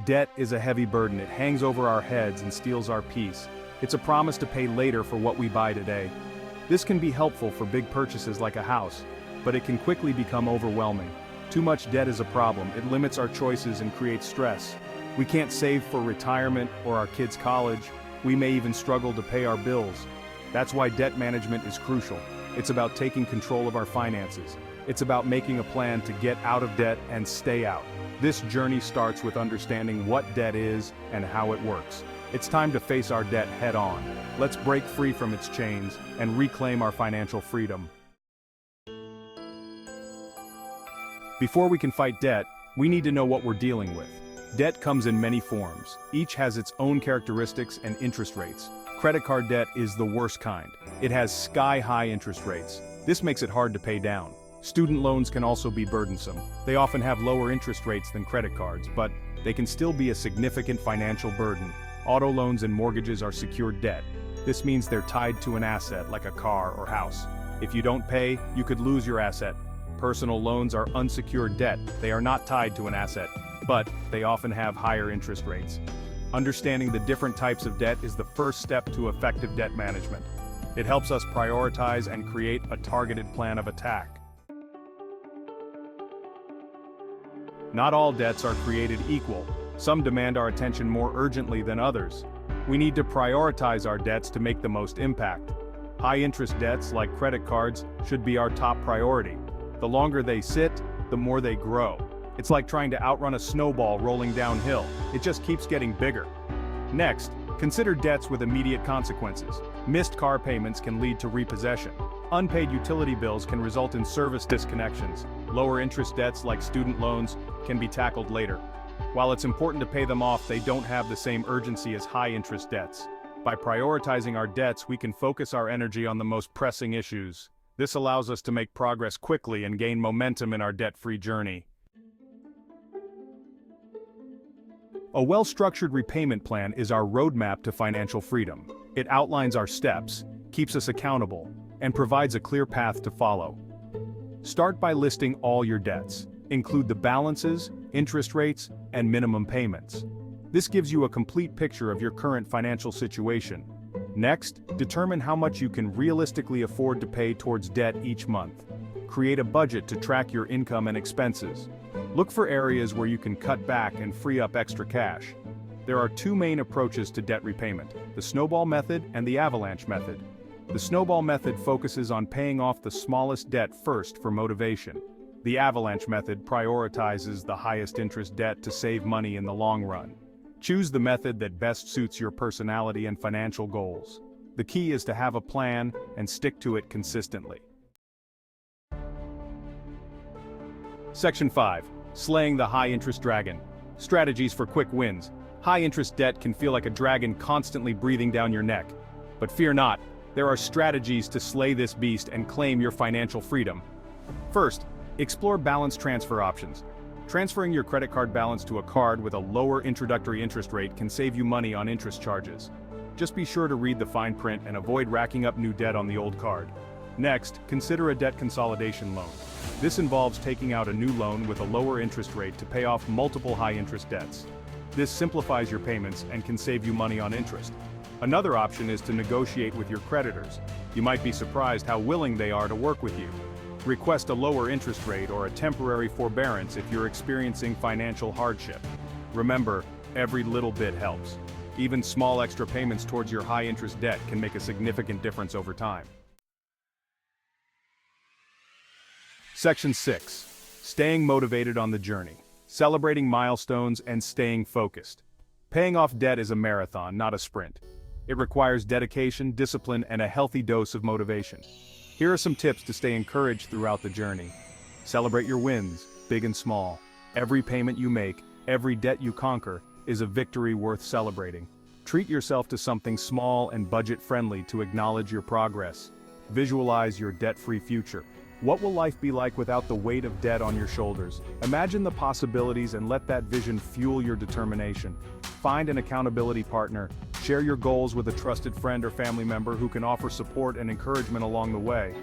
Debt is a heavy burden. It hangs over our heads and steals our peace. It's a promise to pay later for what we buy today. This can be helpful for big purchases like a house, but it can quickly become overwhelming. Too much debt is a problem. It limits our choices and creates stress. We can't save for retirement or our kids' college. We may even struggle to pay our bills. That's why debt management is crucial. It's about taking control of our finances. It's about making a plan to get out of debt and stay out. This journey starts with understanding what debt is and how it works. It's time to face our debt head-on. Let's break free from its chains and reclaim our financial freedom. Before we can fight debt, we need to know what we're dealing with. Debt comes in many forms. Each has its own characteristics and interest rates. Credit card debt is the worst kind. It has sky-high interest rates. This makes it hard to pay down. Student loans can also be burdensome. They often have lower interest rates than credit cards, but they can still be a significant financial burden. Auto loans and mortgages are secured debt. This means they're tied to an asset like a car or house. If you don't pay, you could lose your asset. Personal loans are unsecured debt. They are not tied to an asset, but they often have higher interest rates. Understanding the different types of debt is the first step to effective debt management. It helps us prioritize and create a targeted plan of attack. Not all debts are created equal. Some demand our attention more urgently than others. We need to prioritize our debts to make the most impact. High-interest debts, like credit cards, should be our top priority. The longer they sit, the more they grow. It's like trying to outrun a snowball rolling downhill. It just keeps getting bigger. Next, consider debts with immediate consequences. Missed car payments can lead to repossession. Unpaid utility bills can result in service disconnections. Lower interest debts like student loans can be tackled later. While it's important to pay them off, they don't have the same urgency as high-interest debts. By prioritizing our debts, we can focus our energy on the most pressing issues. This allows us to make progress quickly and gain momentum in our debt-free journey. A well-structured repayment plan is our roadmap to financial freedom. It outlines our steps, keeps us accountable, and provides a clear path to follow. Start by listing all your debts. Include the balances, interest rates, and minimum payments. This gives you a complete picture of your current financial situation. Next, determine how much you can realistically afford to pay towards debt each month. Create a budget to track your income and expenses. Look for areas where you can cut back and free up extra cash. There are two main approaches to debt repayment: the snowball method and the avalanche method. The snowball method focuses on paying off the smallest debt first for motivation. The avalanche method prioritizes the highest interest debt to save money in the long run. Choose the method that best suits your personality and financial goals. The key is to have a plan and stick to it consistently. Section 5. Slaying the high-interest dragon. Strategies for quick wins. High-interest debt can feel like a dragon constantly breathing down your neck. But fear not, there are strategies to slay this beast and claim your financial freedom. First, explore balance transfer options. Transferring your credit card balance to a card with a lower introductory interest rate can save you money on interest charges. Just be sure to read the fine print and avoid racking up new debt on the old card. Next, consider a debt consolidation loan. This involves taking out a new loan with a lower interest rate to pay off multiple high-interest debts. This simplifies your payments and can save you money on interest. Another option is to negotiate with your creditors. You might be surprised how willing they are to work with you. Request a lower interest rate or a temporary forbearance if you're experiencing financial hardship. Remember, every little bit helps. Even small extra payments towards your high-interest debt can make a significant difference over time. Section 6. Staying motivated on the journey. Celebrating milestones and staying focused. Paying off debt is a marathon, not a sprint. It requires dedication, discipline, and a healthy dose of motivation. Here are some tips to stay encouraged throughout the journey. Celebrate your wins, big and small. Every payment you make, every debt you conquer, is a victory worth celebrating. Treat yourself to something small and budget-friendly to acknowledge your progress. Visualize your debt-free future. What will life be like without the weight of debt on your shoulders? Imagine the possibilities and let that vision fuel your determination. Find an accountability partner. Share your goals with a trusted friend or family member who can offer support and encouragement along the way.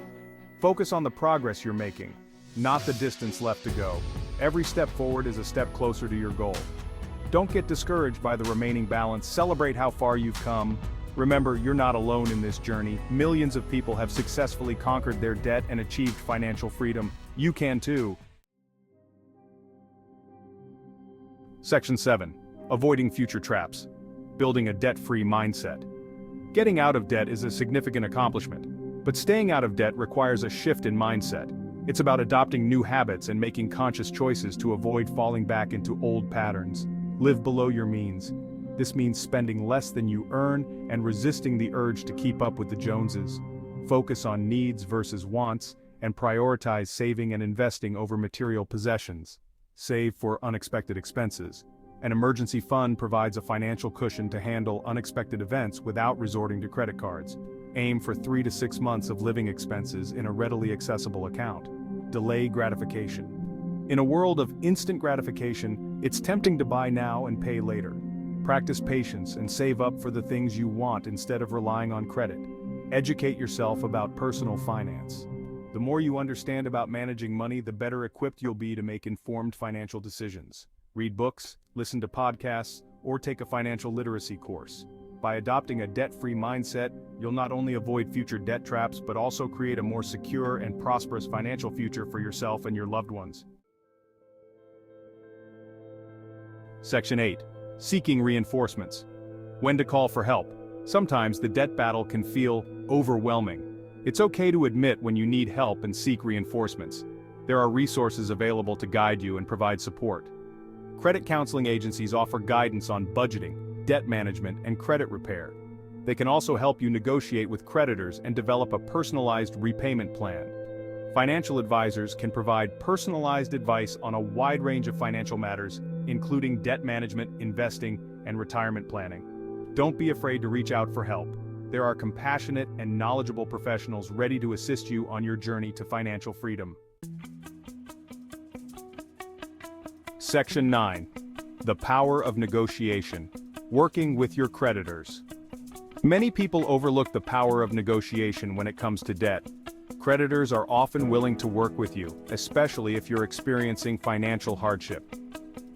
Focus on the progress you're making, not the distance left to go. Every step forward is a step closer to your goal. Don't get discouraged by the remaining balance. Celebrate how far you've come. Remember, you're not alone in this journey. Millions of people have successfully conquered their debt and achieved financial freedom. You can too. Section 7. Avoiding future traps. Building a debt-free mindset. Getting out of debt is a significant accomplishment, but staying out of debt requires a shift in mindset. It's about adopting new habits and making conscious choices to avoid falling back into old patterns. Live below your means. This means spending less than you earn and resisting the urge to keep up with the Joneses. Focus on needs versus wants, and prioritize saving and investing over material possessions. Save for unexpected expenses. An emergency fund provides a financial cushion to handle unexpected events without resorting to credit cards. Aim for 3 to 6 months of living expenses in a readily accessible account. Delay gratification. In a world of instant gratification, it's tempting to buy now and pay later. Practice patience and save up for the things you want instead of relying on credit. Educate yourself about personal finance. The more you understand about managing money, the better equipped you'll be to make informed financial decisions. Read books, listen to podcasts, or take a financial literacy course. By adopting a debt-free mindset, you'll not only avoid future debt traps but also create a more secure and prosperous financial future for yourself and your loved ones. Section 8. Seeking reinforcements. When to call for help. Sometimes the debt battle can feel overwhelming. It's okay to admit when you need help and seek reinforcements. There are resources available to guide you and provide support. Credit counseling agencies offer guidance on budgeting, debt management, and credit repair. They can also help you negotiate with creditors and develop a personalized repayment plan. Financial advisors can provide personalized advice on a wide range of financial matters, including debt management, investing, and retirement planning. Don't be afraid to reach out for help. There are compassionate and knowledgeable professionals ready to assist you on your journey to financial freedom. Section 9. The power of negotiation. Working with your creditors. Many people overlook the power of negotiation when it comes to debt. Creditors are often willing to work with you, especially if you're experiencing financial hardship.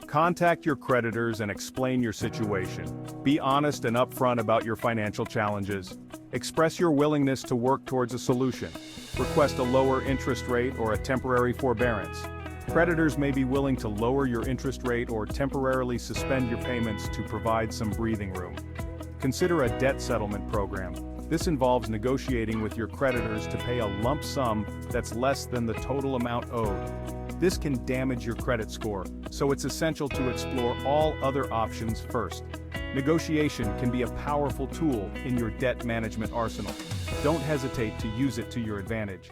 Contact your creditors and explain your situation. Be honest and upfront about your financial challenges. Express your willingness to work towards a solution. Request a lower interest rate or a temporary forbearance. Creditors may be willing to lower your interest rate or temporarily suspend your payments to provide some breathing room. Consider a debt settlement program. This involves negotiating with your creditors to pay a lump sum that's less than the total amount owed. This can damage your credit score, so it's essential to explore all other options first. Negotiation can be a powerful tool in your debt management arsenal. Don't hesitate to use it to your advantage.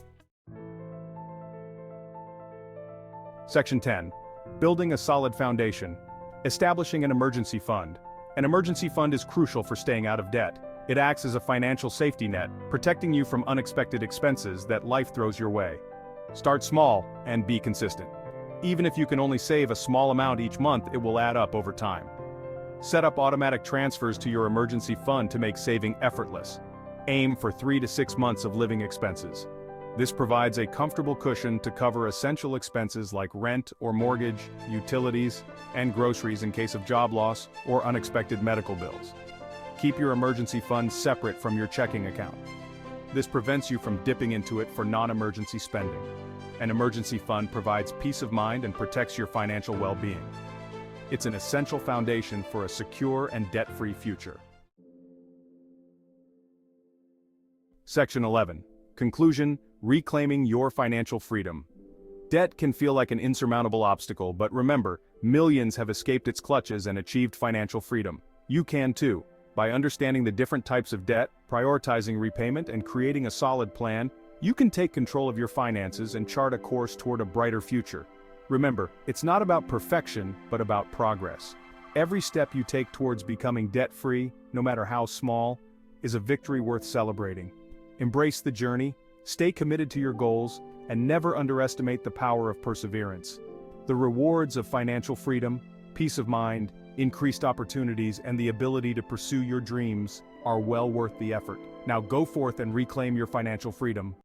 Section 10. Building a solid foundation. Establishing an emergency fund. An emergency fund is crucial for staying out of debt. It acts as a financial safety net, protecting you from unexpected expenses that life throws your way. Start small and be consistent. Even if you can only save a small amount each month, it will add up over time. Set up automatic transfers to your emergency fund to make saving effortless. Aim for 3 to 6 months of living expenses. This provides a comfortable cushion to cover essential expenses like rent or mortgage, utilities, and groceries in case of job loss or unexpected medical bills. Keep your emergency fund separate from your checking account. This prevents you from dipping into it for non-emergency spending. An emergency fund provides peace of mind and protects your financial well-being. It's an essential foundation for a secure and debt-free future. Section 11. Conclusion: reclaiming your financial freedom. Debt can feel like an insurmountable obstacle, but remember, millions have escaped its clutches and achieved financial freedom. You can too. By understanding the different types of debt, prioritizing repayment, and creating a solid plan, you can take control of your finances and chart a course toward a brighter future. Remember, it's not about perfection, but about progress. Every step you take towards becoming debt-free, no matter how small, is a victory worth celebrating. Embrace the journey, stay committed to your goals, and never underestimate the power of perseverance. The rewards of financial freedom, peace of mind, increased opportunities, and the ability to pursue your dreams are well worth the effort. Now go forth and reclaim your financial freedom.